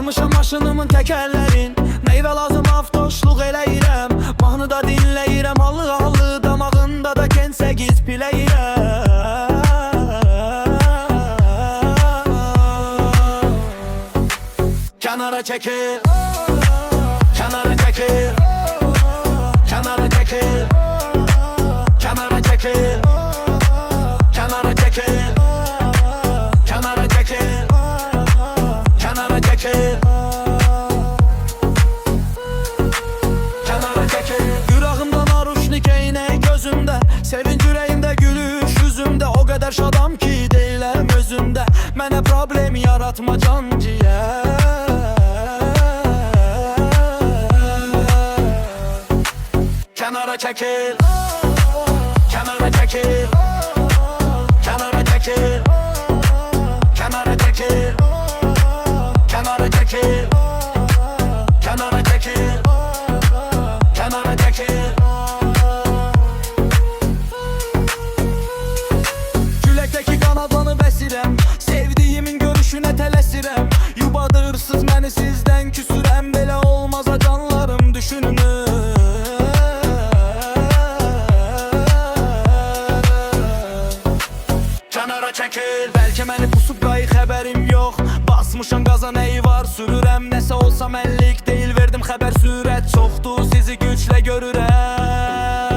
Almışam maşınımın təkərlərin, meyvə lazım avtoşluq eləyirəm. Mahnı da dinləyirəm, hallı damağında da ken 8 piləyirəm. Kənara çəkil, kənara çəkil, kənara çəkil, kənara çəkil, kənara çəkil, kənara çəkil, kənara çəkil, kənara çəkil. Ürağımda naruşnik eynək gözümdə, sevinç ürəyimdə, gülüş yüzümdə. O qədər şadam ki deyiləm özümdə, mənə problem yaratma can ciyər. Kənara çəkil, kənara çəkil, kənara çəkil, kənara çəkil, kənara çəkil, kənara çəkil, kənara çəkil. Küləkdəki qanadlanıb əsirəm, sevdiyimin görüşünə tələsirəm. Yubadırsız məni sizdən küsürəm, belə olmaza canlarım düşününür. Kənara çəkil, bəlkə məni pusub qayı xəbərim yox. Basmışam qaza nəyi var sürürəm, nəsə olsa mənlik deyil verdim xəbər. Sürət çoxdur sizi güclə görürəm.